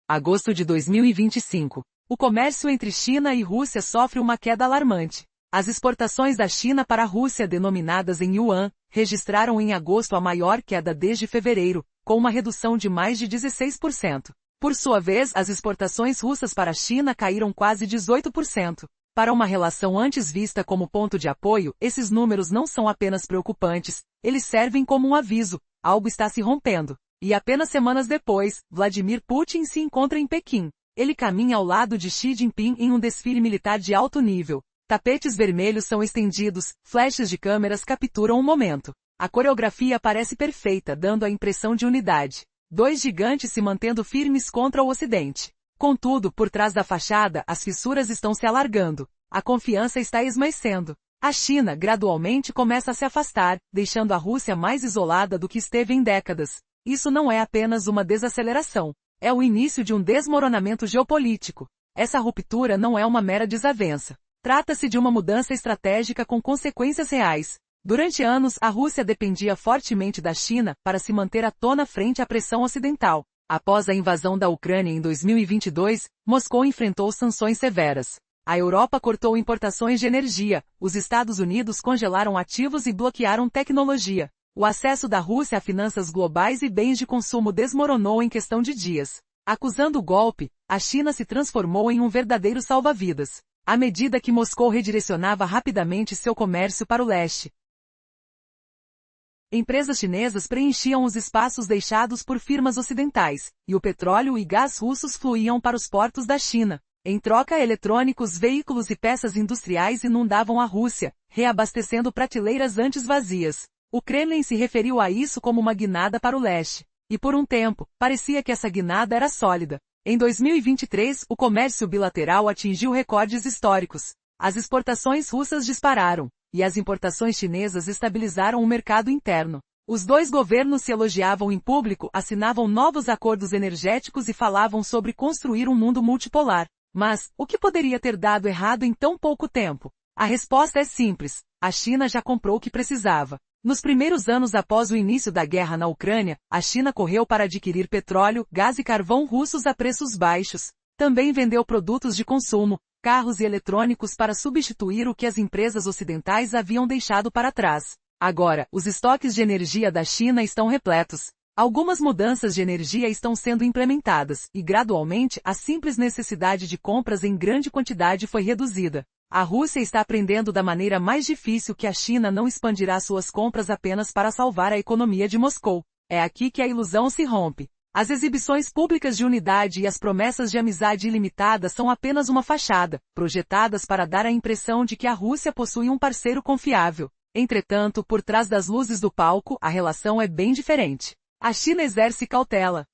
Agosto de 2025. O comércio entre China e Rússia sofre uma queda alarmante. As exportações da China para a Rússia, denominadas em yuan, registraram em agosto a maior queda desde fevereiro, com uma redução de mais de 16%. Por sua vez, as exportações russas para a China caíram quase 18%. Para uma relação antes vista como ponto de apoio, esses números não são apenas preocupantes, eles servem como um aviso: algo está se rompendo. E apenas semanas depois, Vladimir Putin se encontra em Pequim. Ele caminha ao lado de Xi Jinping em um desfile militar de alto nível. Tapetes vermelhos são estendidos, flashes de câmeras capturam o momento. A coreografia parece perfeita, dando a impressão de unidade. Dois gigantes se mantendo firmes contra o Ocidente. Contudo, por trás da fachada, as fissuras estão se alargando. A confiança está esmaecendo. A China gradualmente começa a se afastar, deixando a Rússia mais isolada do que esteve em décadas. Isso não é apenas uma desaceleração. É o início de um desmoronamento geopolítico. Essa ruptura não é uma mera desavença. Trata-se de uma mudança estratégica com consequências reais. Durante anos, a Rússia dependia fortemente da China para se manter à tona frente à pressão ocidental. Após a invasão da Ucrânia em 2022, Moscou enfrentou sanções severas. A Europa cortou importações de energia, os Estados Unidos congelaram ativos e bloquearam tecnologia. O acesso da Rússia a finanças globais e bens de consumo desmoronou em questão de dias. Acusando o golpe, a China se transformou em um verdadeiro salva-vidas, à medida que Moscou redirecionava rapidamente seu comércio para o leste. Empresas chinesas preenchiam os espaços deixados por firmas ocidentais, e o petróleo e gás russos fluíam para os portos da China. Em troca, eletrônicos, veículos e peças industriais inundavam a Rússia, reabastecendo prateleiras antes vazias. O Kremlin se referiu a isso como uma guinada para o leste. E por um tempo, parecia que essa guinada era sólida. Em 2023, o comércio bilateral atingiu recordes históricos. As exportações russas dispararam, e as importações chinesas estabilizaram o mercado interno. Os dois governos se elogiavam em público, assinavam novos acordos energéticos e falavam sobre construir um mundo multipolar. Mas, o que poderia ter dado errado em tão pouco tempo? A resposta é simples: a China já comprou o que precisava. Nos primeiros anos após o início da guerra na Ucrânia, a China correu para adquirir petróleo, gás e carvão russos a preços baixos. Também vendeu produtos de consumo, carros e eletrônicos para substituir o que as empresas ocidentais haviam deixado para trás. Agora, os estoques de energia da China estão repletos. Algumas mudanças de energia estão sendo implementadas, e gradualmente a simples necessidade de compras em grande quantidade foi reduzida. A Rússia está aprendendo da maneira mais difícil que a China não expandirá suas compras apenas para salvar a economia de Moscou. É aqui que a ilusão se rompe. As exibições públicas de unidade e as promessas de amizade ilimitada são apenas uma fachada, projetadas para dar a impressão de que a Rússia possui um parceiro confiável. Entretanto, por trás das luzes do palco, a relação é bem diferente. A China exerce cautela,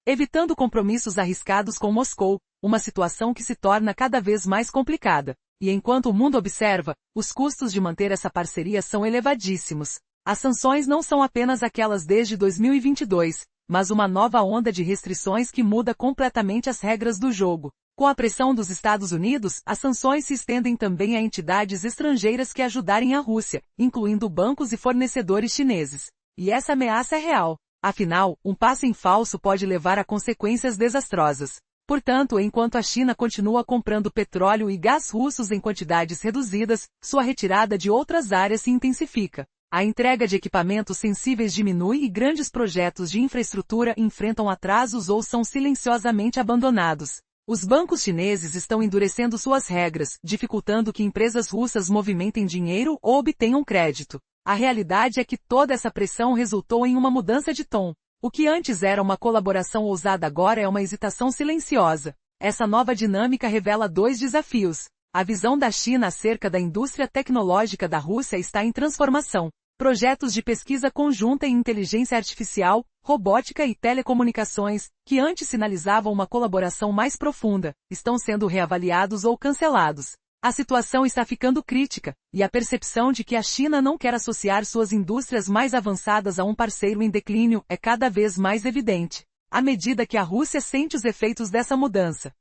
evitando compromissos arriscados com Moscou, uma situação que se torna cada vez mais complicada. E enquanto o mundo observa, os custos de manter essa parceria são elevadíssimos. As sanções não são apenas aquelas desde 2022, mas uma nova onda de restrições que muda completamente as regras do jogo. Com a pressão dos Estados Unidos, as sanções se estendem também a entidades estrangeiras que ajudarem a Rússia, incluindo bancos e fornecedores chineses. E essa ameaça é real. Afinal, um passo em falso pode levar a consequências desastrosas. Portanto, enquanto a China continua comprando petróleo e gás russos em quantidades reduzidas, sua retirada de outras áreas se intensifica. A entrega de equipamentos sensíveis diminui e grandes projetos de infraestrutura enfrentam atrasos ou são silenciosamente abandonados. Os bancos chineses estão endurecendo suas regras, dificultando que empresas russas movimentem dinheiro ou obtenham crédito. A realidade é que toda essa pressão resultou em uma mudança de tom. O que antes era uma colaboração ousada agora é uma hesitação silenciosa. Essa nova dinâmica revela dois desafios. A visão da China acerca da indústria tecnológica da Rússia está em transformação. Projetos de pesquisa conjunta em inteligência artificial, robótica e telecomunicações, que antes sinalizavam uma colaboração mais profunda, estão sendo reavaliados ou cancelados. A situação está ficando crítica, e a percepção de que a China não quer associar suas indústrias mais avançadas a um parceiro em declínio é cada vez mais evidente, à medida que a Rússia sente os efeitos dessa mudança.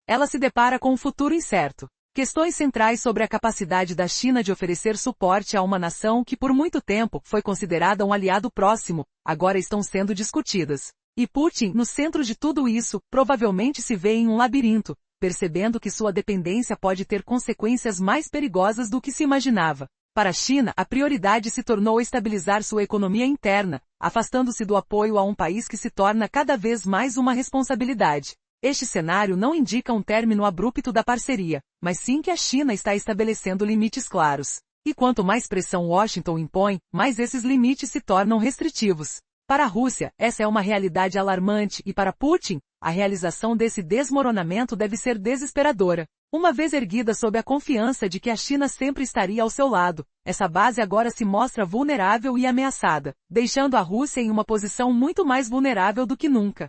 Ela se depara com um futuro incerto. Questões centrais sobre a capacidade da China de oferecer suporte a uma nação que por muito tempo foi considerada um aliado próximo, agora estão sendo discutidas. E Putin, no centro de tudo isso, provavelmente se vê em um labirinto, percebendo que sua dependência pode ter consequências mais perigosas do que se imaginava. Para a China, a prioridade se tornou estabilizar sua economia interna, afastando-se do apoio a um país que se torna cada vez mais uma responsabilidade. Este cenário não indica um término abrupto da parceria, mas sim que a China está estabelecendo limites claros. E quanto mais pressão Washington impõe, mais esses limites se tornam restritivos. Para a Rússia, essa é uma realidade alarmante e para Putin, a realização desse desmoronamento deve ser desesperadora. Uma vez erguida sob a confiança de que a China sempre estaria ao seu lado, essa base agora se mostra vulnerável e ameaçada, deixando a Rússia em uma posição muito mais vulnerável do que nunca.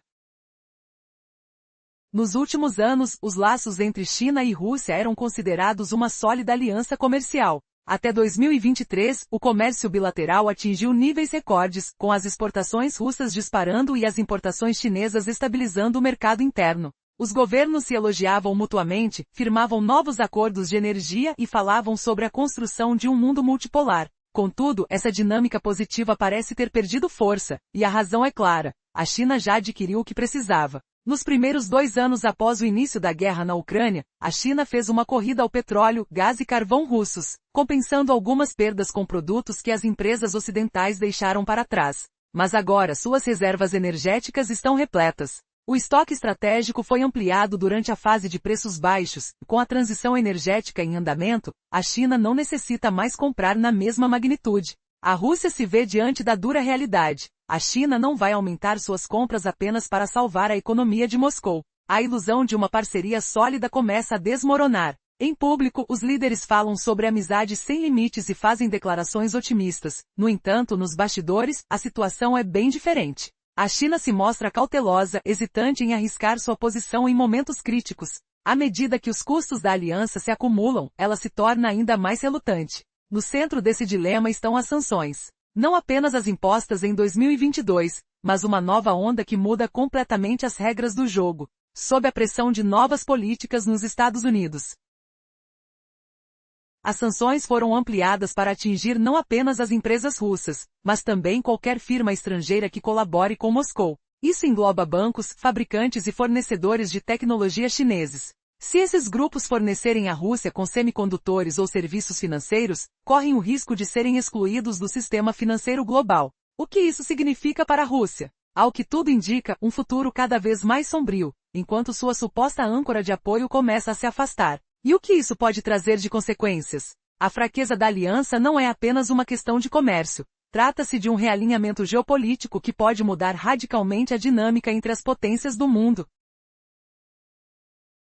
Nos últimos anos, os laços entre China e Rússia eram considerados uma sólida aliança comercial. Até 2023, o comércio bilateral atingiu níveis recordes, com as exportações russas disparando e as importações chinesas estabilizando o mercado interno. Os governos se elogiavam mutuamente, firmavam novos acordos de energia e falavam sobre a construção de um mundo multipolar. Contudo, essa dinâmica positiva parece ter perdido força, e a razão é clara: a China já adquiriu o que precisava. Nos primeiros 2 anos após o início da guerra na Ucrânia, a China fez uma corrida ao petróleo, gás e carvão russos, compensando algumas perdas com produtos que as empresas ocidentais deixaram para trás. Mas agora suas reservas energéticas estão repletas. O estoque estratégico foi ampliado durante a fase de preços baixos, e com a transição energética em andamento, a China não necessita mais comprar na mesma magnitude. A Rússia se vê diante da dura realidade. A China não vai aumentar suas compras apenas para salvar a economia de Moscou. A ilusão de uma parceria sólida começa a desmoronar. Em público, os líderes falam sobre amizade sem limites e fazem declarações otimistas. No entanto, nos bastidores, a situação é bem diferente. A China se mostra cautelosa, hesitante em arriscar sua posição em momentos críticos. À medida que os custos da aliança se acumulam, ela se torna ainda mais relutante. No centro desse dilema estão as sanções. Não apenas as impostas em 2022, mas uma nova onda que muda completamente as regras do jogo, sob a pressão de novas políticas nos Estados Unidos. As sanções foram ampliadas para atingir não apenas as empresas russas, mas também qualquer firma estrangeira que colabore com Moscou. Isso engloba bancos, fabricantes e fornecedores de tecnologia chineses. Se esses grupos fornecerem à Rússia com semicondutores ou serviços financeiros, correm o risco de serem excluídos do sistema financeiro global. O que isso significa para a Rússia? Ao que tudo indica, um futuro cada vez mais sombrio, enquanto sua suposta âncora de apoio começa a se afastar. E o que isso pode trazer de consequências? A fraqueza da aliança não é apenas uma questão de comércio. Trata-se de um realinhamento geopolítico que pode mudar radicalmente a dinâmica entre as potências do mundo.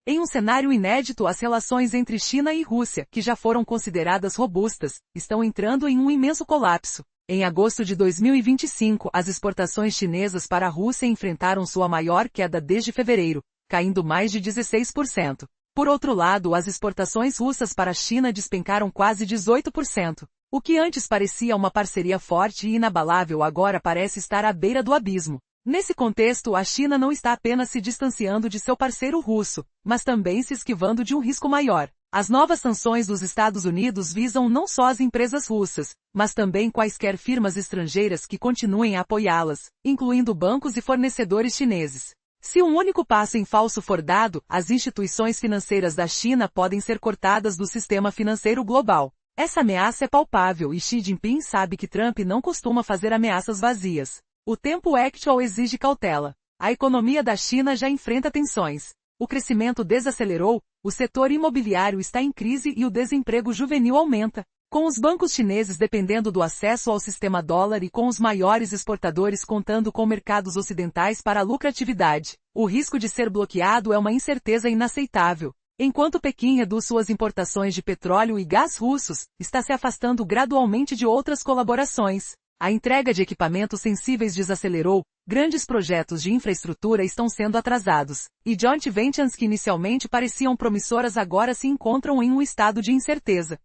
Em um cenário inédito, as relações entre China e Rússia, que já foram consideradas robustas, estão entrando em um imenso colapso. Em agosto de 2025, as exportações chinesas para a Rússia enfrentaram sua maior queda desde fevereiro, caindo mais de 16%. Por outro lado, as exportações russas para a China despencaram quase 18%. O que antes parecia uma parceria forte e inabalável agora parece estar à beira do abismo. Nesse contexto, a China não está apenas se distanciando de seu parceiro russo, mas também se esquivando de um risco maior. As novas sanções dos Estados Unidos visam não só as empresas russas, mas também quaisquer firmas estrangeiras que continuem a apoiá-las, incluindo bancos e fornecedores chineses. Se um único passo em falso for dado, as instituições financeiras da China podem ser cortadas do sistema financeiro global. Essa ameaça é palpável e Xi Jinping sabe que Trump não costuma fazer ameaças vazias. O tempo actual exige cautela. A economia da China já enfrenta tensões. O crescimento desacelerou, o setor imobiliário está em crise e o desemprego juvenil aumenta. Com os bancos chineses dependendo do acesso ao sistema dólar e com os maiores exportadores contando com mercados ocidentais para a lucratividade, o risco de ser bloqueado é uma incerteza inaceitável. Enquanto Pequim reduz suas importações de petróleo e gás russos, está se afastando gradualmente de outras colaborações. A entrega de equipamentos sensíveis desacelerou, grandes projetos de infraestrutura estão sendo atrasados, e joint ventures que inicialmente pareciam promissoras agora se encontram em um estado de incerteza.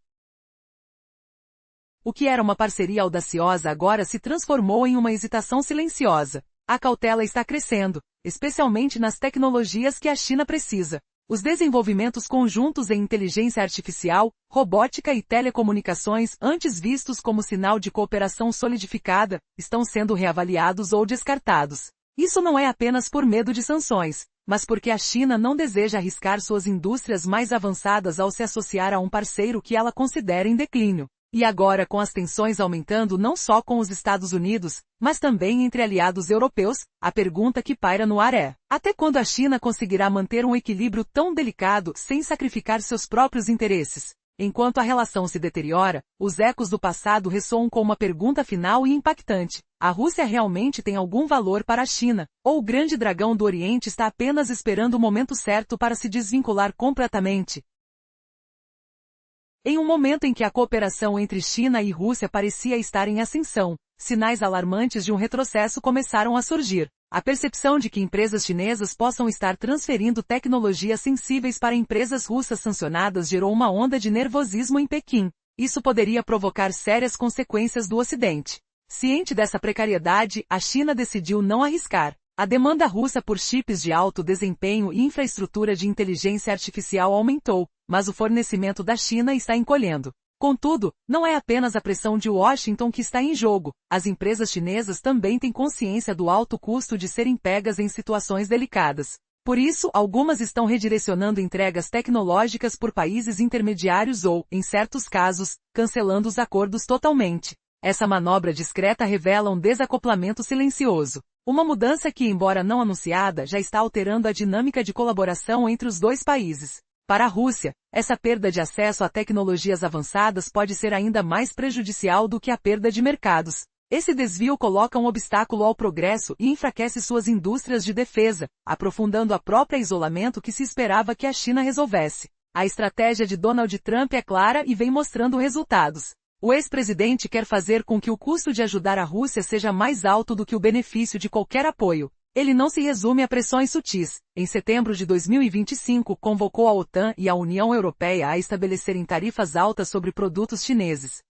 O que era uma parceria audaciosa agora se transformou em uma hesitação silenciosa. A cautela está crescendo, especialmente nas tecnologias que a China precisa. Os desenvolvimentos conjuntos em inteligência artificial, robótica e telecomunicações, antes vistos como sinal de cooperação solidificada, estão sendo reavaliados ou descartados. Isso não é apenas por medo de sanções, mas porque a China não deseja arriscar suas indústrias mais avançadas ao se associar a um parceiro que ela considera em declínio. E agora, com as tensões aumentando não só com os Estados Unidos, mas também entre aliados europeus, a pergunta que paira no ar é: até quando a China conseguirá manter um equilíbrio tão delicado sem sacrificar seus próprios interesses? Enquanto a relação se deteriora, os ecos do passado ressoam com uma pergunta final e impactante: a Rússia realmente tem algum valor para a China? Ou o grande dragão do Oriente está apenas esperando o momento certo para se desvincular completamente? Em um momento em que a cooperação entre China e Rússia parecia estar em ascensão, sinais alarmantes de um retrocesso começaram a surgir. A percepção de que empresas chinesas possam estar transferindo tecnologias sensíveis para empresas russas sancionadas gerou uma onda de nervosismo em Pequim. Isso poderia provocar sérias consequências do Ocidente. Ciente dessa precariedade, a China decidiu não arriscar. A demanda russa por chips de alto desempenho e infraestrutura de inteligência artificial aumentou, mas o fornecimento da China está encolhendo. Contudo, não é apenas a pressão de Washington que está em jogo. As empresas chinesas também têm consciência do alto custo de serem pegas em situações delicadas. Por isso, algumas estão redirecionando entregas tecnológicas por países intermediários ou, em certos casos, cancelando os acordos totalmente. Essa manobra discreta revela um desacoplamento silencioso. Uma mudança que, embora não anunciada, já está alterando a dinâmica de colaboração entre os dois países. Para a Rússia, essa perda de acesso a tecnologias avançadas pode ser ainda mais prejudicial do que a perda de mercados. Esse desvio coloca um obstáculo ao progresso e enfraquece suas indústrias de defesa, aprofundando a própria isolamento que se esperava que a China resolvesse. A estratégia de Donald Trump é clara e vem mostrando resultados. O ex-presidente quer fazer com que o custo de ajudar a Rússia seja mais alto do que o benefício de qualquer apoio. Ele não se resume a pressões sutis. Em setembro de 2025, convocou a OTAN e a União Europeia a estabelecerem tarifas altas sobre produtos chineses,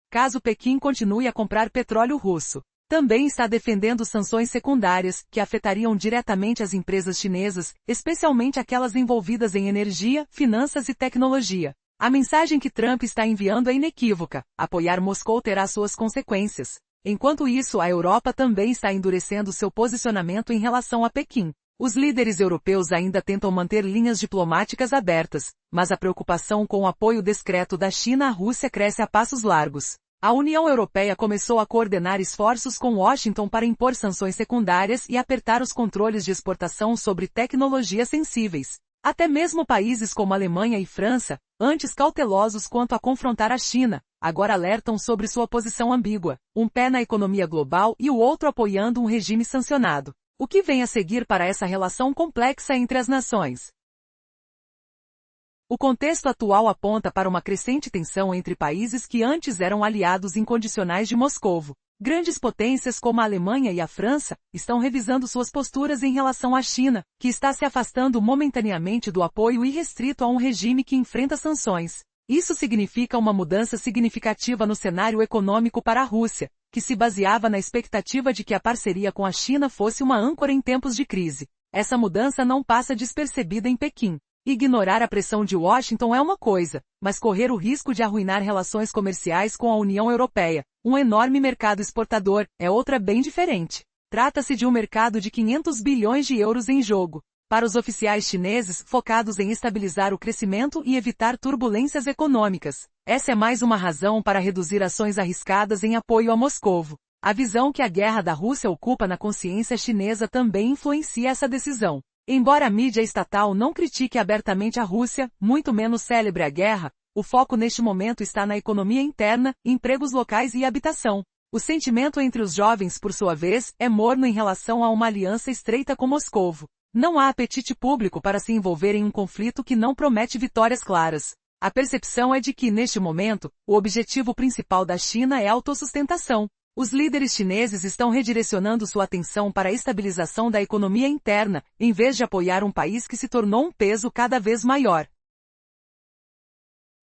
caso Pequim continue a comprar petróleo russo. Também está defendendo sanções secundárias, que afetariam diretamente as empresas chinesas, especialmente aquelas envolvidas em energia, finanças e tecnologia. A mensagem que Trump está enviando é inequívoca: apoiar Moscou terá suas consequências. Enquanto isso, a Europa também está endurecendo seu posicionamento em relação a Pequim. Os líderes europeus ainda tentam manter linhas diplomáticas abertas, mas a preocupação com o apoio discreto da China à Rússia cresce a passos largos. A União Europeia começou a coordenar esforços com Washington para impor sanções secundárias e apertar os controles de exportação sobre tecnologias sensíveis. Até mesmo países como Alemanha e França, antes cautelosos quanto a confrontar a China, agora alertam sobre sua posição ambígua, um pé na economia global e o outro apoiando um regime sancionado. O que vem a seguir para essa relação complexa entre as nações? O contexto atual aponta para uma crescente tensão entre países que antes eram aliados incondicionais de Moscovo. Grandes potências como a Alemanha e a França estão revisando suas posturas em relação à China, que está se afastando momentaneamente do apoio irrestrito a um regime que enfrenta sanções. Isso significa uma mudança significativa no cenário econômico para a Rússia, que se baseava na expectativa de que a parceria com a China fosse uma âncora em tempos de crise. Essa mudança não passa despercebida em Pequim. Ignorar a pressão de Washington é uma coisa, mas correr o risco de arruinar relações comerciais com a União Europeia, um enorme mercado exportador, é outra bem diferente. Trata-se de um mercado de 500 bilhões de euros em jogo. Para os oficiais chineses, focados em estabilizar o crescimento e evitar turbulências econômicas, essa é mais uma razão para reduzir ações arriscadas em apoio a Moscovo. A visão que a guerra da Rússia ocupa na consciência chinesa também influencia essa decisão. Embora a mídia estatal não critique abertamente a Rússia, muito menos celebre a guerra, o foco neste momento está na economia interna, empregos locais e habitação. O sentimento entre os jovens, por sua vez, é morno em relação a uma aliança estreita com Moscovo. Não há apetite público para se envolver em um conflito que não promete vitórias claras. A percepção é de que, neste momento, o objetivo principal da China é a autossustentação. Os líderes chineses estão redirecionando sua atenção para a estabilização da economia interna, em vez de apoiar um país que se tornou um peso cada vez maior.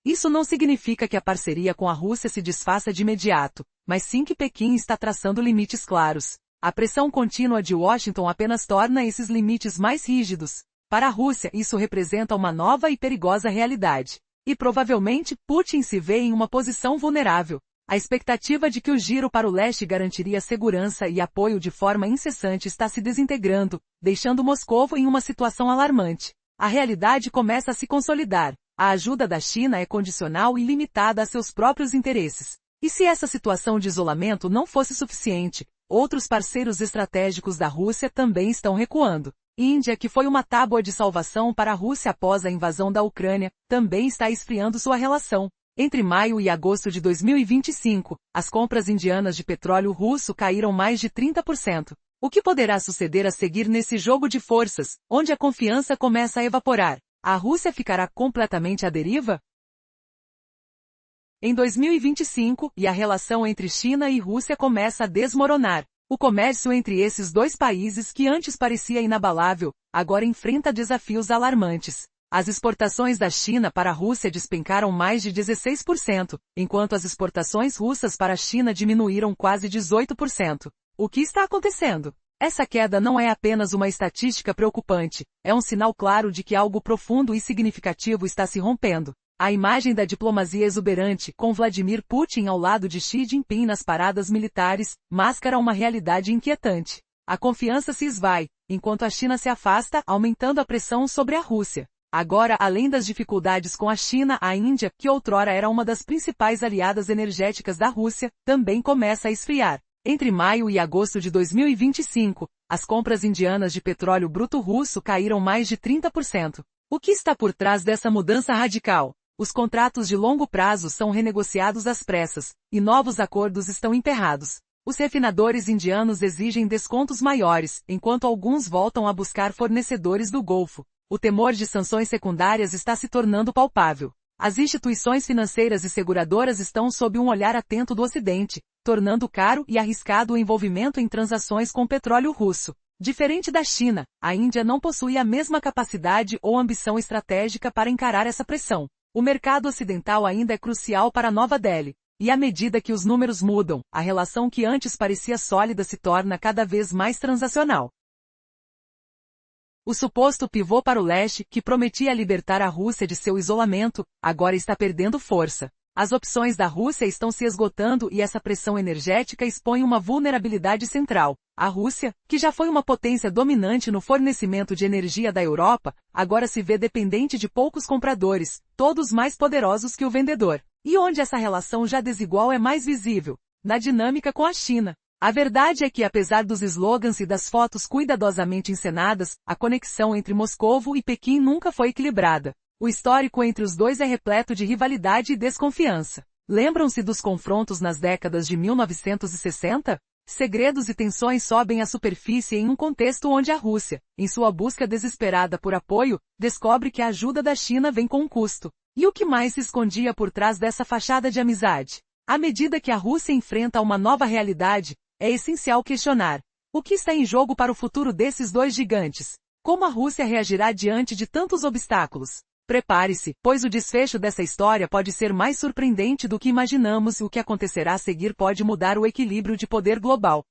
Isso não significa que a parceria com a Rússia se desfaça de imediato, mas sim que Pequim está traçando limites claros. A pressão contínua de Washington apenas torna esses limites mais rígidos. Para a Rússia, isso representa uma nova e perigosa realidade. E provavelmente, Putin se vê em uma posição vulnerável. A expectativa de que o giro para o leste garantiria segurança e apoio de forma incessante está se desintegrando, deixando Moscou em uma situação alarmante. A realidade começa a se consolidar. A ajuda da China é condicional e limitada a seus próprios interesses. E se essa situação de isolamento não fosse suficiente, outros parceiros estratégicos da Rússia também estão recuando. Índia, que foi uma tábua de salvação para a Rússia após a invasão da Ucrânia, também está esfriando sua relação. Entre maio e agosto de 2025, as compras indianas de petróleo russo caíram mais de 30%. O que poderá suceder a seguir nesse jogo de forças, onde a confiança começa a evaporar? A Rússia ficará completamente à deriva? Em 2025, a relação entre China e Rússia começa a desmoronar. O comércio entre esses dois países, que antes parecia inabalável, agora enfrenta desafios alarmantes. As exportações da China para a Rússia despencaram mais de 16%, enquanto as exportações russas para a China diminuíram quase 18%. O que está acontecendo? Essa queda não é apenas uma estatística preocupante, é um sinal claro de que algo profundo e significativo está se rompendo. A imagem da diplomacia exuberante, com Vladimir Putin ao lado de Xi Jinping nas paradas militares, mascara uma realidade inquietante. A confiança se esvai, enquanto a China se afasta, aumentando a pressão sobre a Rússia. Agora, além das dificuldades com a China, a Índia, que outrora era uma das principais aliadas energéticas da Rússia, também começa a esfriar. Entre maio e agosto de 2025, as compras indianas de petróleo bruto russo caíram mais de 30%. O que está por trás dessa mudança radical? Os contratos de longo prazo são renegociados às pressas, e novos acordos estão emperrados. Os refinadores indianos exigem descontos maiores, enquanto alguns voltam a buscar fornecedores do Golfo. O temor de sanções secundárias está se tornando palpável. As instituições financeiras e seguradoras estão sob um olhar atento do Ocidente, tornando caro e arriscado o envolvimento em transações com petróleo russo. Diferente da China, a Índia não possui a mesma capacidade ou ambição estratégica para encarar essa pressão. O mercado ocidental ainda é crucial para Nova Delhi. E à medida que os números mudam, a relação que antes parecia sólida se torna cada vez mais transacional. O suposto pivô para o leste, que prometia libertar a Rússia de seu isolamento, agora está perdendo força. As opções da Rússia estão se esgotando e essa pressão energética expõe uma vulnerabilidade central. A Rússia, que já foi uma potência dominante no fornecimento de energia da Europa, agora se vê dependente de poucos compradores, todos mais poderosos que o vendedor. E onde essa relação já desigual é mais visível? Na dinâmica com a China. A verdade é que, apesar dos slogans e das fotos cuidadosamente encenadas, a conexão entre Moscou e Pequim nunca foi equilibrada. O histórico entre os dois é repleto de rivalidade e desconfiança. Lembram-se dos confrontos nas décadas de 1960? Segredos e tensões sobem à superfície em um contexto onde a Rússia, em sua busca desesperada por apoio, descobre que a ajuda da China vem com um custo. E o que mais se escondia por trás dessa fachada de amizade? À medida que a Rússia enfrenta uma nova realidade, é essencial questionar: o que está em jogo para o futuro desses dois gigantes? Como a Rússia reagirá diante de tantos obstáculos? Prepare-se, pois o desfecho dessa história pode ser mais surpreendente do que imaginamos e o que acontecerá a seguir pode mudar o equilíbrio de poder global.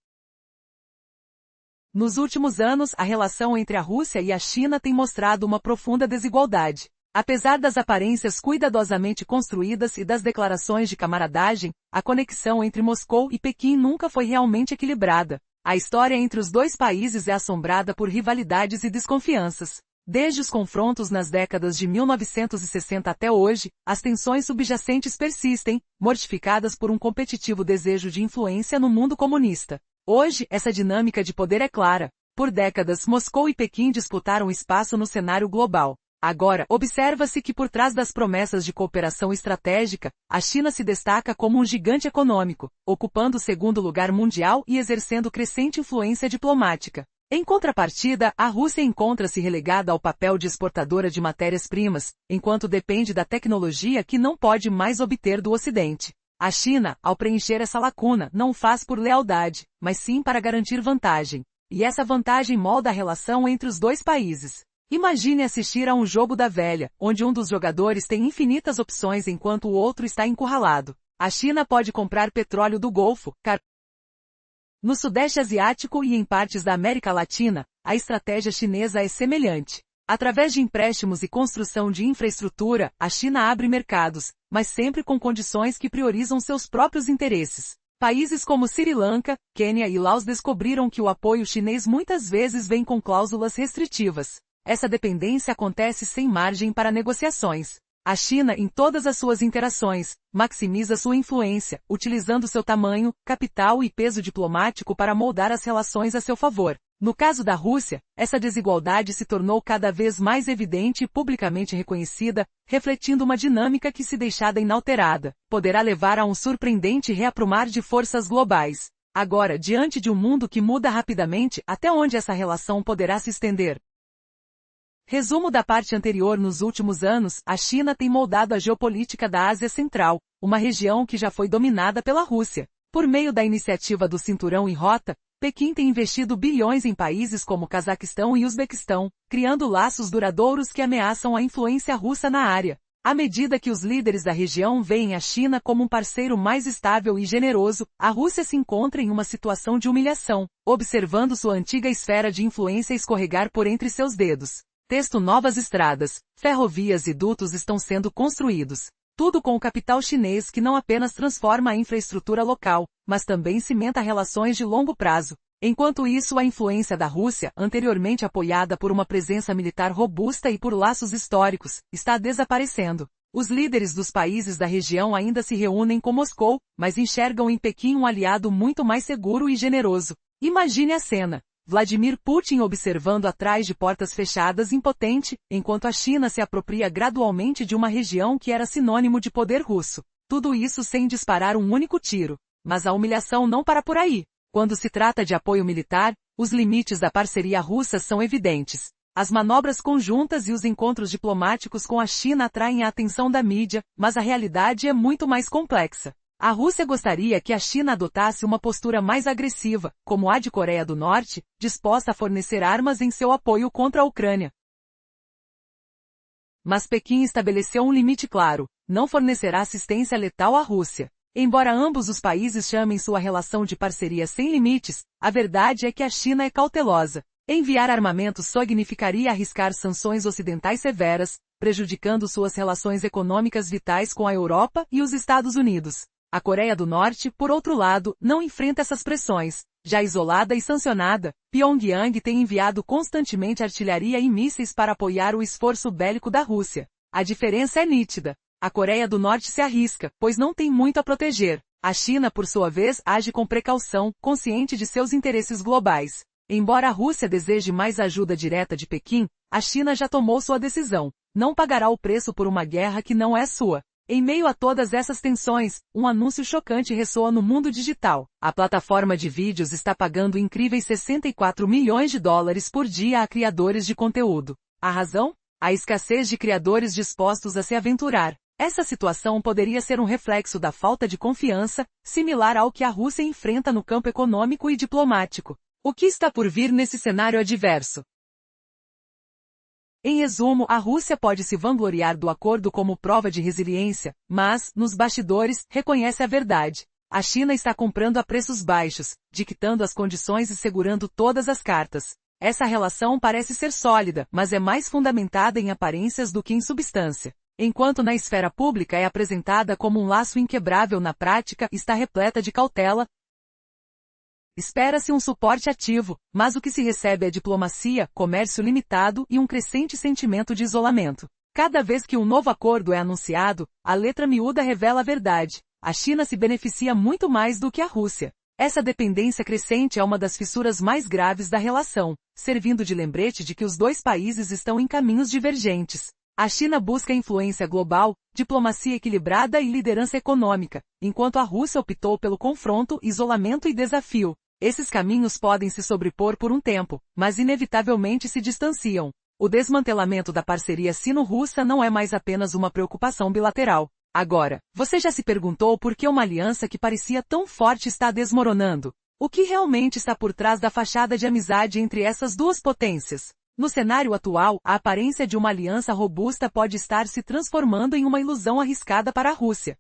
Nos últimos anos, a relação entre a Rússia e a China tem mostrado uma profunda desigualdade. Apesar das aparências cuidadosamente construídas e das declarações de camaradagem, a conexão entre Moscou e Pequim nunca foi realmente equilibrada. A história entre os dois países é assombrada por rivalidades e desconfianças. Desde os confrontos nas décadas de 1960 até hoje, as tensões subjacentes persistem, mortificadas por um competitivo desejo de influência no mundo comunista. Hoje, essa dinâmica de poder é clara. Por décadas, Moscou e Pequim disputaram espaço no cenário global. Agora, observa-se que por trás das promessas de cooperação estratégica, a China se destaca como um gigante econômico, ocupando o segundo lugar mundial e exercendo crescente influência diplomática. Em contrapartida, a Rússia encontra-se relegada ao papel de exportadora de matérias-primas, enquanto depende da tecnologia que não pode mais obter do Ocidente. A China, ao preencher essa lacuna, não o faz por lealdade, mas sim para garantir vantagem. E essa vantagem molda a relação entre os dois países. Imagine assistir a um jogo da velha, onde um dos jogadores tem infinitas opções enquanto o outro está encurralado. A China pode comprar petróleo do Golfo, no Sudeste Asiático e em partes da América Latina, a estratégia chinesa é semelhante. Através de empréstimos e construção de infraestrutura, a China abre mercados, mas sempre com condições que priorizam seus próprios interesses. Países como Sri Lanka, Quênia e Laos descobriram que o apoio chinês muitas vezes vem com cláusulas restritivas. Essa dependência acontece sem margem para negociações. A China, em todas as suas interações, maximiza sua influência, utilizando seu tamanho, capital e peso diplomático para moldar as relações a seu favor. No caso da Rússia, essa desigualdade se tornou cada vez mais evidente e publicamente reconhecida, refletindo uma dinâmica que, se deixada inalterada, poderá levar a um surpreendente reaprumar de forças globais. Agora, diante de um mundo que muda rapidamente, até onde essa relação poderá se estender? Resumo da parte anterior. Nos últimos anos, a China tem moldado a geopolítica da Ásia Central, uma região que já foi dominada pela Rússia. Por meio da iniciativa do Cinturão e Rota, Pequim tem investido bilhões em países como Cazaquistão e Uzbequistão, criando laços duradouros que ameaçam a influência russa na área. À medida que os líderes da região veem a China como um parceiro mais estável e generoso, a Rússia se encontra em uma situação de humilhação, observando sua antiga esfera de influência escorregar por entre seus dedos. Texto: novas estradas, ferrovias e dutos estão sendo construídos. Tudo com o capital chinês, que não apenas transforma a infraestrutura local, mas também cimenta relações de longo prazo. Enquanto isso, a influência da Rússia, anteriormente apoiada por uma presença militar robusta e por laços históricos, está desaparecendo. Os líderes dos países da região ainda se reúnem com Moscou, mas enxergam em Pequim um aliado muito mais seguro e generoso. Imagine a cena: Vladimir Putin observando atrás de portas fechadas, impotente, enquanto a China se apropria gradualmente de uma região que era sinônimo de poder russo. Tudo isso sem disparar um único tiro. Mas a humilhação não para por aí. Quando se trata de apoio militar, os limites da parceria russa são evidentes. As manobras conjuntas e os encontros diplomáticos com a China atraem a atenção da mídia, mas a realidade é muito mais complexa. A Rússia gostaria que a China adotasse uma postura mais agressiva, como a de Coreia do Norte, disposta a fornecer armas em seu apoio contra a Ucrânia. Mas Pequim estabeleceu um limite claro: não fornecerá assistência letal à Rússia. Embora ambos os países chamem sua relação de parceria sem limites, a verdade é que a China é cautelosa. Enviar armamentos significaria arriscar sanções ocidentais severas, prejudicando suas relações econômicas vitais com a Europa e os Estados Unidos. A Coreia do Norte, por outro lado, não enfrenta essas pressões. Já isolada e sancionada, Pyongyang tem enviado constantemente artilharia e mísseis para apoiar o esforço bélico da Rússia. A diferença é nítida. A Coreia do Norte se arrisca, pois não tem muito a proteger. A China, por sua vez, age com precaução, consciente de seus interesses globais. Embora a Rússia deseje mais ajuda direta de Pequim, a China já tomou sua decisão. Não pagará o preço por uma guerra que não é sua. Em meio a todas essas tensões, um anúncio chocante ressoa no mundo digital. A plataforma de vídeos está pagando incríveis 64 milhões de dólares por dia a criadores de conteúdo. A razão? A escassez de criadores dispostos a se aventurar. Essa situação poderia ser um reflexo da falta de confiança, similar ao que a Rússia enfrenta no campo econômico e diplomático. O que está por vir nesse cenário adverso? Em resumo, a Rússia pode se vangloriar do acordo como prova de resiliência, mas, nos bastidores, reconhece a verdade. A China está comprando a preços baixos, dictando as condições e segurando todas as cartas. Essa relação parece ser sólida, mas é mais fundamentada em aparências do que em substância. Enquanto na esfera pública é apresentada como um laço inquebrável, na prática está repleta de cautela. Espera-se um suporte ativo, mas o que se recebe é diplomacia, comércio limitado e um crescente sentimento de isolamento. Cada vez que um novo acordo é anunciado, a letra miúda revela a verdade. A China se beneficia muito mais do que a Rússia. Essa dependência crescente é uma das fissuras mais graves da relação, servindo de lembrete de que os dois países estão em caminhos divergentes. A China busca influência global, diplomacia equilibrada e liderança econômica, enquanto a Rússia optou pelo confronto, isolamento e desafio. Esses caminhos podem se sobrepor por um tempo, mas inevitavelmente se distanciam. O desmantelamento da parceria sino-russa não é mais apenas uma preocupação bilateral. Agora, você já se perguntou por que uma aliança que parecia tão forte está desmoronando? O que realmente está por trás da fachada de amizade entre essas duas potências? No cenário atual, a aparência de uma aliança robusta pode estar se transformando em uma ilusão arriscada para a Rússia.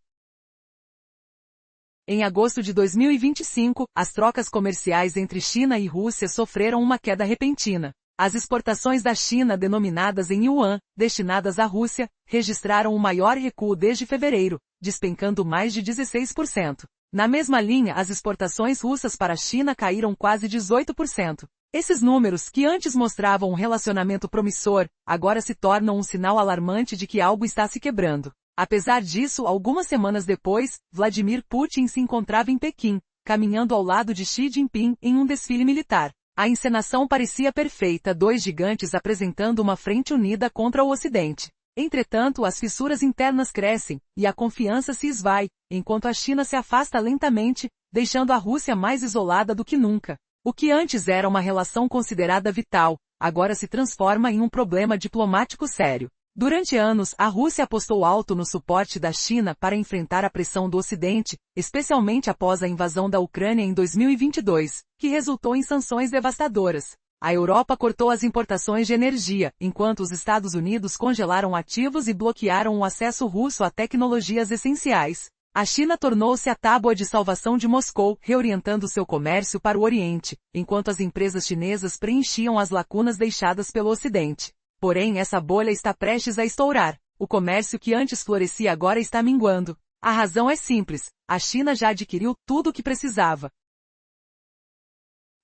Em agosto de 2025, as trocas comerciais entre China e Rússia sofreram uma queda repentina. As exportações da China denominadas em yuan, destinadas à Rússia, registraram o maior recuo desde fevereiro, despencando mais de 16%. Na mesma linha, as exportações russas para a China caíram quase 18%. Esses números, que antes mostravam um relacionamento promissor, agora se tornam um sinal alarmante de que algo está se quebrando. Apesar disso, algumas semanas depois, Vladimir Putin se encontrava em Pequim, caminhando ao lado de Xi Jinping em um desfile militar. A encenação parecia perfeita, dois gigantes apresentando uma frente unida contra o Ocidente. Entretanto, as fissuras internas crescem, e a confiança se esvai, enquanto a China se afasta lentamente, deixando a Rússia mais isolada do que nunca. O que antes era uma relação considerada vital, agora se transforma em um problema diplomático sério. Durante anos, a Rússia apostou alto no suporte da China para enfrentar a pressão do Ocidente, especialmente após a invasão da Ucrânia em 2022, que resultou em sanções devastadoras. A Europa cortou as importações de energia, enquanto os Estados Unidos congelaram ativos e bloquearam o acesso russo a tecnologias essenciais. A China tornou-se a tábua de salvação de Moscou, reorientando seu comércio para o Oriente, enquanto as empresas chinesas preenchiam as lacunas deixadas pelo Ocidente. Porém, essa bolha está prestes a estourar. O comércio que antes florescia agora está minguando. A razão é simples: a China já adquiriu tudo o que precisava.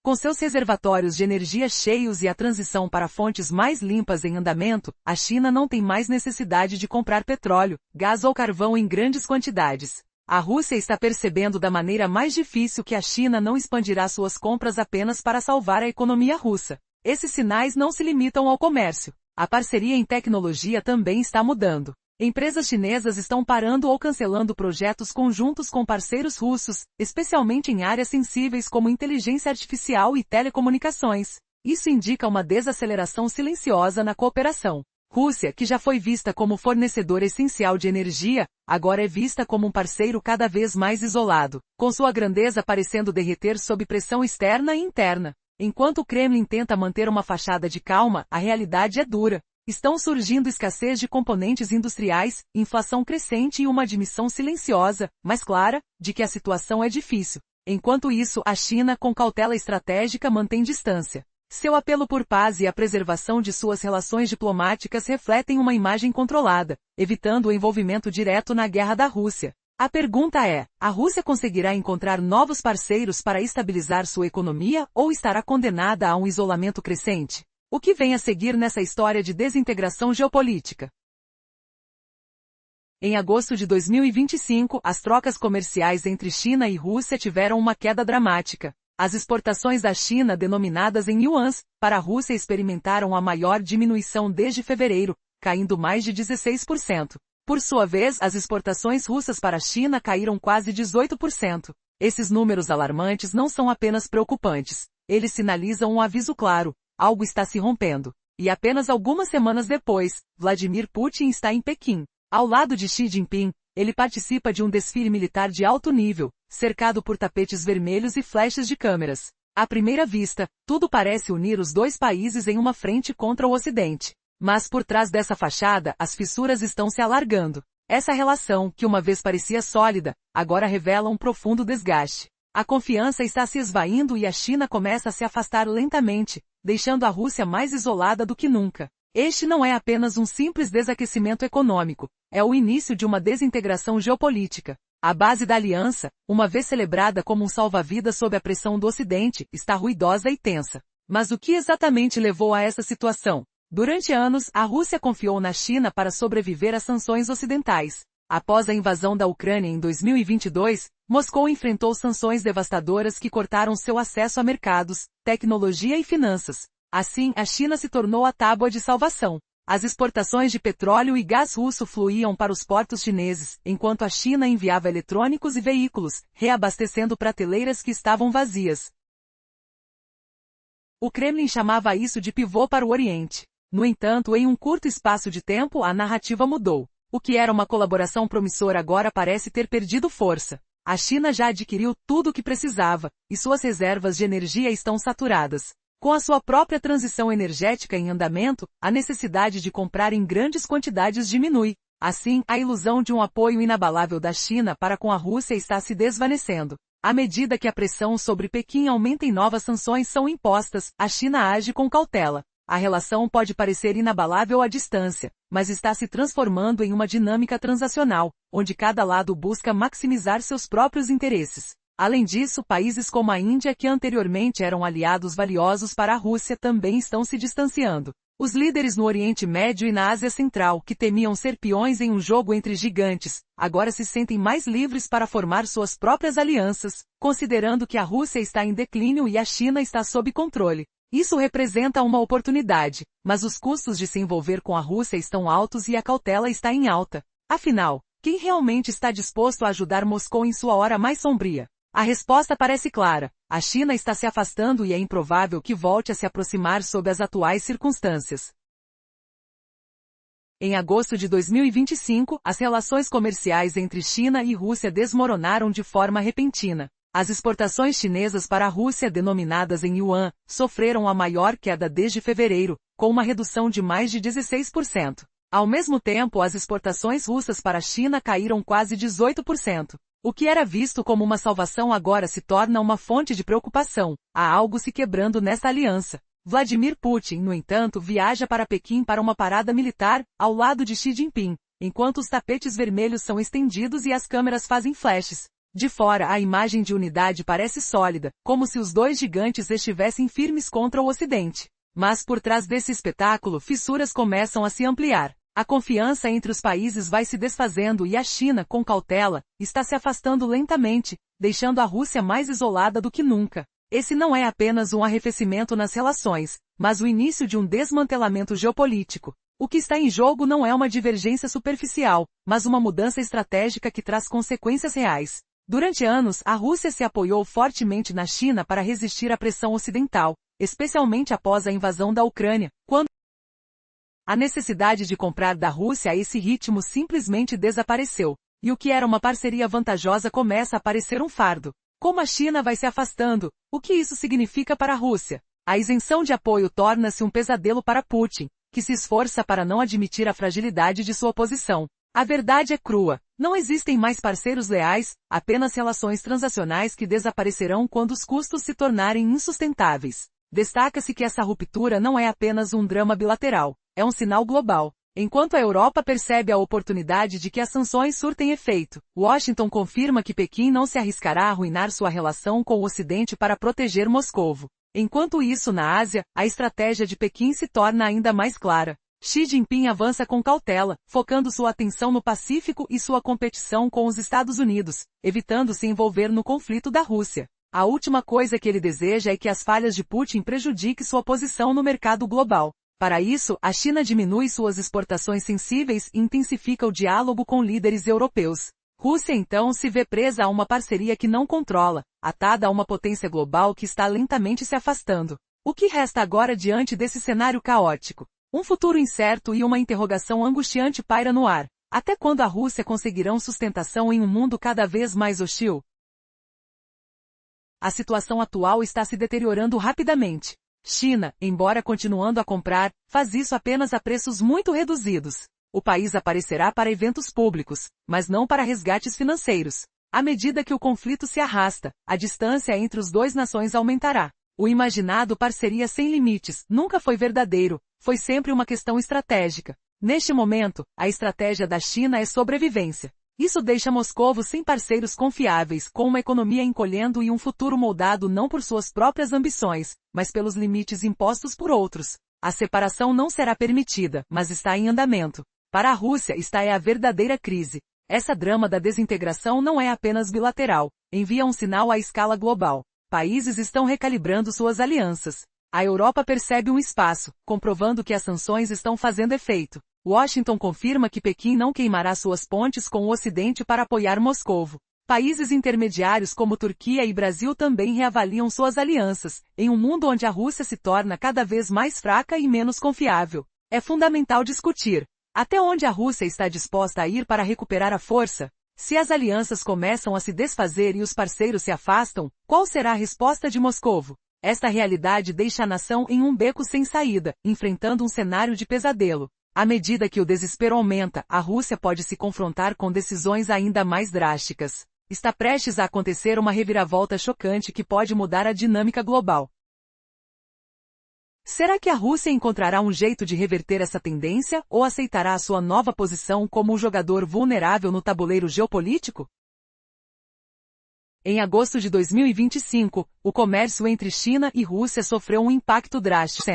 Com seus reservatórios de energia cheios e a transição para fontes mais limpas em andamento, a China não tem mais necessidade de comprar petróleo, gás ou carvão em grandes quantidades. A Rússia está percebendo da maneira mais difícil que a China não expandirá suas compras apenas para salvar a economia russa. Esses sinais não se limitam ao comércio. A parceria em tecnologia também está mudando. Empresas chinesas estão parando ou cancelando projetos conjuntos com parceiros russos, especialmente em áreas sensíveis como inteligência artificial e telecomunicações. Isso indica uma desaceleração silenciosa na cooperação. Rússia, que já foi vista como fornecedor essencial de energia, agora é vista como um parceiro cada vez mais isolado, com sua grandeza parecendo derreter sob pressão externa e interna. Enquanto o Kremlin tenta manter uma fachada de calma, a realidade é dura. Estão surgindo escassez de componentes industriais, inflação crescente e uma admissão silenciosa, mas clara, de que a situação é difícil. Enquanto isso, a China, com cautela estratégica, mantém distância. Seu apelo por paz e a preservação de suas relações diplomáticas refletem uma imagem controlada, evitando o envolvimento direto na guerra da Rússia. A pergunta é: a Rússia conseguirá encontrar novos parceiros para estabilizar sua economia ou estará condenada a um isolamento crescente? O que vem a seguir nessa história de desintegração geopolítica? Em agosto de 2025, as trocas comerciais entre China e Rússia tiveram uma queda dramática. As exportações da China denominadas em yuans, para a Rússia experimentaram a maior diminuição desde fevereiro, caindo mais de 16%. Por sua vez, as exportações russas para a China caíram quase 18%. Esses números alarmantes não são apenas preocupantes. Eles sinalizam um aviso claro: algo está se rompendo. E apenas algumas semanas depois, Vladimir Putin está em Pequim. Ao lado de Xi Jinping, ele participa de um desfile militar de alto nível, cercado por tapetes vermelhos e flechas de câmeras. À primeira vista, tudo parece unir os dois países em uma frente contra o Ocidente. Mas por trás dessa fachada, as fissuras estão se alargando. Essa relação, que uma vez parecia sólida, agora revela um profundo desgaste. A confiança está se esvaindo e a China começa a se afastar lentamente, deixando a Rússia mais isolada do que nunca. Este não é apenas um simples desaquecimento econômico, é o início de uma desintegração geopolítica. A base da aliança, uma vez celebrada como um salva-vidas sob a pressão do Ocidente, está ruidosa e tensa. Mas o que exatamente levou a essa situação? Durante anos, a Rússia confiou na China para sobreviver às sanções ocidentais. Após a invasão da Ucrânia em 2022, Moscou enfrentou sanções devastadoras que cortaram seu acesso a mercados, tecnologia e finanças. Assim, a China se tornou a tábua de salvação. As exportações de petróleo e gás russo fluíam para os portos chineses, enquanto a China enviava eletrônicos e veículos, reabastecendo prateleiras que estavam vazias. O Kremlin chamava isso de pivô para o Oriente. No entanto, em um curto espaço de tempo, a narrativa mudou. O que era uma colaboração promissora agora parece ter perdido força. A China já adquiriu tudo o que precisava, e suas reservas de energia estão saturadas. Com a sua própria transição energética em andamento, a necessidade de comprar em grandes quantidades diminui. Assim, a ilusão de um apoio inabalável da China para com a Rússia está se desvanecendo. À medida que a pressão sobre Pequim aumenta e novas sanções são impostas, a China age com cautela. A relação pode parecer inabalável à distância, mas está se transformando em uma dinâmica transacional, onde cada lado busca maximizar seus próprios interesses. Além disso, países como a Índia, que anteriormente eram aliados valiosos para a Rússia, também estão se distanciando. Os líderes no Oriente Médio e na Ásia Central, que temiam ser peões em um jogo entre gigantes, agora se sentem mais livres para formar suas próprias alianças, considerando que a Rússia está em declínio e a China está sob controle. Isso representa uma oportunidade, mas os custos de se envolver com a Rússia estão altos e a cautela está em alta. Afinal, quem realmente está disposto a ajudar Moscou em sua hora mais sombria? A resposta parece clara. A China está se afastando e é improvável que volte a se aproximar sob as atuais circunstâncias. Em agosto de 2025, as relações comerciais entre China e Rússia desmoronaram de forma repentina. As exportações chinesas para a Rússia, denominadas em yuan, sofreram a maior queda desde fevereiro, com uma redução de mais de 16%. Ao mesmo tempo, as exportações russas para a China caíram quase 18%. O que era visto como uma salvação agora se torna uma fonte de preocupação. Há algo se quebrando nessa aliança. Vladimir Putin, no entanto, viaja para Pequim para uma parada militar, ao lado de Xi Jinping, enquanto os tapetes vermelhos são estendidos e as câmeras fazem flashes. De fora, a imagem de unidade parece sólida, como se os dois gigantes estivessem firmes contra o Ocidente. Mas por trás desse espetáculo, fissuras começam a se ampliar. A confiança entre os países vai se desfazendo e a China, com cautela, está se afastando lentamente, deixando a Rússia mais isolada do que nunca. Esse não é apenas um arrefecimento nas relações, mas o início de um desmantelamento geopolítico. O que está em jogo não é uma divergência superficial, mas uma mudança estratégica que traz consequências reais. Durante anos, a Rússia se apoiou fortemente na China para resistir à pressão ocidental, especialmente após a invasão da Ucrânia, quando a necessidade de comprar da Rússia a esse ritmo simplesmente desapareceu, e o que era uma parceria vantajosa começa a parecer um fardo. Como a China vai se afastando, o que isso significa para a Rússia? A isenção de apoio torna-se um pesadelo para Putin, que se esforça para não admitir a fragilidade de sua posição. A verdade é crua. Não existem mais parceiros leais, apenas relações transacionais que desaparecerão quando os custos se tornarem insustentáveis. Destaca-se que essa ruptura não é apenas um drama bilateral, é um sinal global. Enquanto a Europa percebe a oportunidade de que as sanções surtem efeito, Washington confirma que Pequim não se arriscará a arruinar sua relação com o Ocidente para proteger Moscovo. Enquanto isso, na Ásia, a estratégia de Pequim se torna ainda mais clara. Xi Jinping avança com cautela, focando sua atenção no Pacífico e sua competição com os Estados Unidos, evitando se envolver no conflito da Rússia. A última coisa que ele deseja é que as falhas de Putin prejudiquem sua posição no mercado global. Para isso, a China diminui suas exportações sensíveis e intensifica o diálogo com líderes europeus. Rússia então se vê presa a uma parceria que não controla, atada a uma potência global que está lentamente se afastando. O que resta agora diante desse cenário caótico? Um futuro incerto e uma interrogação angustiante paira no ar. Até quando a Rússia conseguirá sustentação em um mundo cada vez mais hostil? A situação atual está se deteriorando rapidamente. China, embora continuando a comprar, faz isso apenas a preços muito reduzidos. O país aparecerá para eventos públicos, mas não para resgates financeiros. À medida que o conflito se arrasta, a distância entre os dois nações aumentará. O imaginado parceria sem limites nunca foi verdadeiro, foi sempre uma questão estratégica. Neste momento, a estratégia da China é sobrevivência. Isso deixa Moscovo sem parceiros confiáveis, com uma economia encolhendo e um futuro moldado não por suas próprias ambições, mas pelos limites impostos por outros. A separação não será permitida, mas está em andamento. Para a Rússia, esta é a verdadeira crise. Essa drama da desintegração não é apenas bilateral, envia um sinal à escala global. Países estão recalibrando suas alianças. A Europa percebe um espaço, comprovando que as sanções estão fazendo efeito. Washington confirma que Pequim não queimará suas pontes com o Ocidente para apoiar Moscovo. Países intermediários como Turquia e Brasil também reavaliam suas alianças, em um mundo onde a Rússia se torna cada vez mais fraca e menos confiável. É fundamental discutir até onde a Rússia está disposta a ir para recuperar a força. Se as alianças começam a se desfazer e os parceiros se afastam, qual será a resposta de Moscovo? Esta realidade deixa a nação em um beco sem saída, enfrentando um cenário de pesadelo. À medida que o desespero aumenta, a Rússia pode se confrontar com decisões ainda mais drásticas. Está prestes a acontecer uma reviravolta chocante que pode mudar a dinâmica global. Será que a Rússia encontrará um jeito de reverter essa tendência ou aceitará a sua nova posição como um jogador vulnerável no tabuleiro geopolítico? Em agosto de 2025, o comércio entre China e Rússia sofreu um impacto drástico.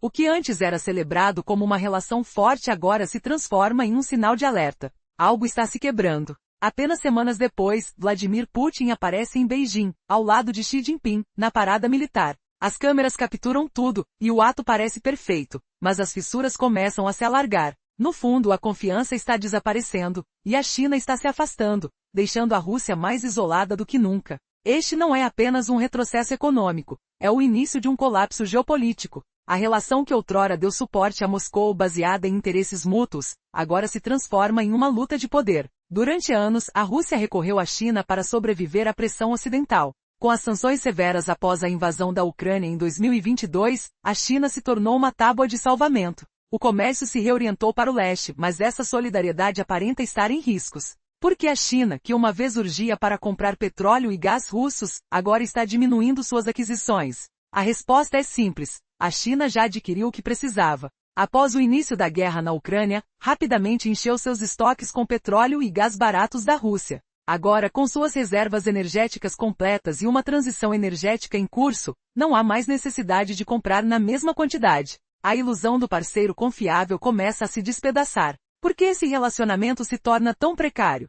O que antes era celebrado como uma relação forte agora se transforma em um sinal de alerta. Algo está se quebrando. Apenas semanas depois, Vladimir Putin aparece em Beijing, ao lado de Xi Jinping, na parada militar. As câmeras capturam tudo, e o ato parece perfeito, mas as fissuras começam a se alargar. No fundo, a confiança está desaparecendo, e a China está se afastando, deixando a Rússia mais isolada do que nunca. Este não é apenas um retrocesso econômico, é o início de um colapso geopolítico. A relação que outrora deu suporte a Moscou baseada em interesses mútuos, agora se transforma em uma luta de poder. Durante anos, a Rússia recorreu à China para sobreviver à pressão ocidental. Com as sanções severas após a invasão da Ucrânia em 2022, a China se tornou uma tábua de salvamento. O comércio se reorientou para o leste, mas essa solidariedade aparenta estar em riscos. Porque a China, que uma vez urgia para comprar petróleo e gás russos, agora está diminuindo suas aquisições. A resposta é simples. A China já adquiriu o que precisava. Após o início da guerra na Ucrânia, rapidamente encheu seus estoques com petróleo e gás baratos da Rússia. Agora, com suas reservas energéticas completas e uma transição energética em curso, não há mais necessidade de comprar na mesma quantidade. A ilusão do parceiro confiável começa a se despedaçar. Por que esse relacionamento se torna tão precário?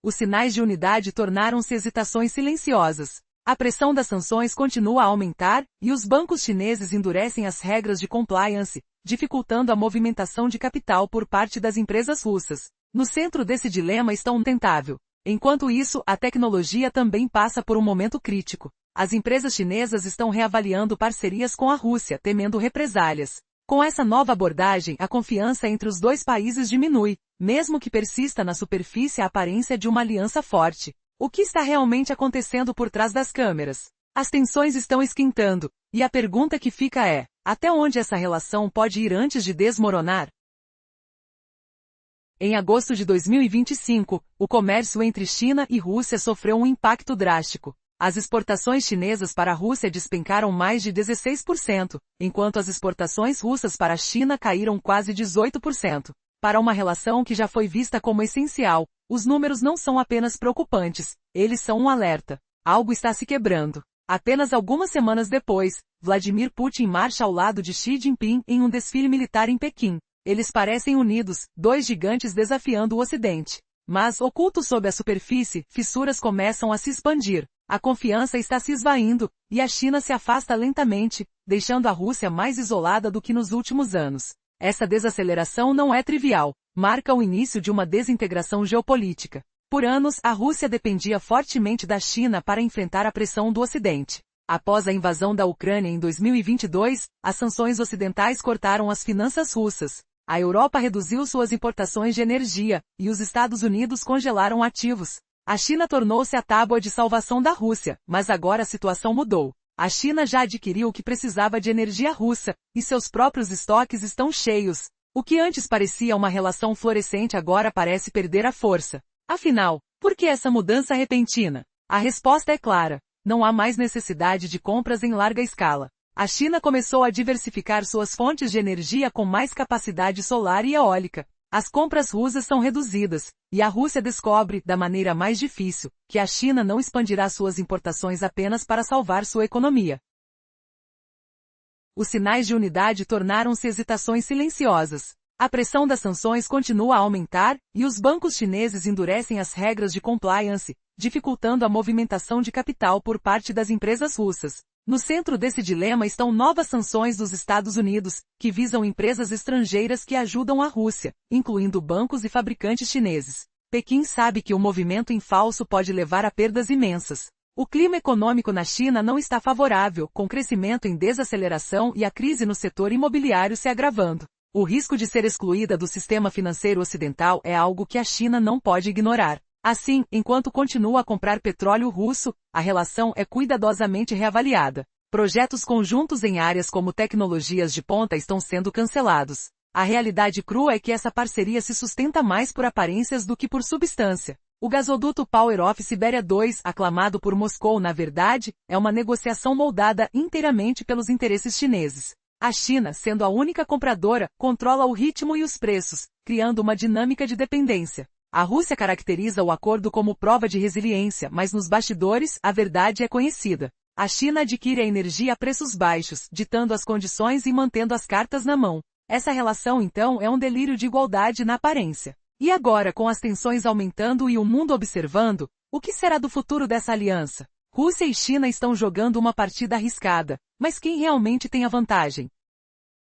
Os sinais de unidade tornaram-se hesitações silenciosas. A pressão das sanções continua a aumentar, e os bancos chineses endurecem as regras de compliance, dificultando a movimentação de capital por parte das empresas russas. No centro desse dilema está um tentável. Enquanto isso, a tecnologia também passa por um momento crítico. As empresas chinesas estão reavaliando parcerias com a Rússia, temendo represálias. Com essa nova abordagem, a confiança entre os dois países diminui, mesmo que persista na superfície a aparência de uma aliança forte. O que está realmente acontecendo por trás das câmeras? As tensões estão esquentando, e a pergunta que fica é: até onde essa relação pode ir antes de desmoronar? Em agosto de 2025, o comércio entre China e Rússia sofreu um impacto drástico. As exportações chinesas para a Rússia despencaram mais de 16%, enquanto as exportações russas para a China caíram quase 18%. Para uma relação que já foi vista como essencial, os números não são apenas preocupantes, eles são um alerta. Algo está se quebrando. Apenas algumas semanas depois, Vladimir Putin marcha ao lado de Xi Jinping em um desfile militar em Pequim. Eles parecem unidos, dois gigantes desafiando o Ocidente. Mas, ocultos sob a superfície, fissuras começam a se expandir. A confiança está se esvaindo, e a China se afasta lentamente, deixando a Rússia mais isolada do que nos últimos anos. Essa desaceleração não é trivial, marca o início de uma desintegração geopolítica. Por anos, a Rússia dependia fortemente da China para enfrentar a pressão do Ocidente. Após a invasão da Ucrânia em 2022, as sanções ocidentais cortaram as finanças russas. A Europa reduziu suas importações de energia, e os Estados Unidos congelaram ativos. A China tornou-se a tábua de salvação da Rússia, mas agora a situação mudou. A China já adquiriu o que precisava de energia russa, e seus próprios estoques estão cheios. O que antes parecia uma relação florescente agora parece perder a força. Afinal, por que essa mudança repentina? A resposta é clara. Não há mais necessidade de compras em larga escala. A China começou a diversificar suas fontes de energia com mais capacidade solar e eólica. As compras russas são reduzidas, e a Rússia descobre, da maneira mais difícil, que a China não expandirá suas importações apenas para salvar sua economia. Os sinais de unidade tornaram-se hesitações silenciosas. A pressão das sanções continua a aumentar, e os bancos chineses endurecem as regras de compliance, dificultando a movimentação de capital por parte das empresas russas. No centro desse dilema estão novas sanções dos Estados Unidos, que visam empresas estrangeiras que ajudam a Rússia, incluindo bancos e fabricantes chineses. Pequim sabe que o movimento em falso pode levar a perdas imensas. O clima econômico na China não está favorável, com crescimento em desaceleração e a crise no setor imobiliário se agravando. O risco de ser excluída do sistema financeiro ocidental é algo que a China não pode ignorar. Assim, enquanto continua a comprar petróleo russo, a relação é cuidadosamente reavaliada. Projetos conjuntos em áreas como tecnologias de ponta estão sendo cancelados. A realidade crua é que essa parceria se sustenta mais por aparências do que por substância. O gasoduto Power of Siberia 2, aclamado por Moscou, na verdade, é uma negociação moldada inteiramente pelos interesses chineses. A China, sendo a única compradora, controla o ritmo e os preços, criando uma dinâmica de dependência. A Rússia caracteriza o acordo como prova de resiliência, mas nos bastidores, a verdade é conhecida. A China adquire a energia a preços baixos, ditando as condições e mantendo as cartas na mão. Essa relação, então, é um delírio de igualdade na aparência. E agora, com as tensões aumentando e o mundo observando, o que será do futuro dessa aliança? Rússia e China estão jogando uma partida arriscada, mas quem realmente tem a vantagem?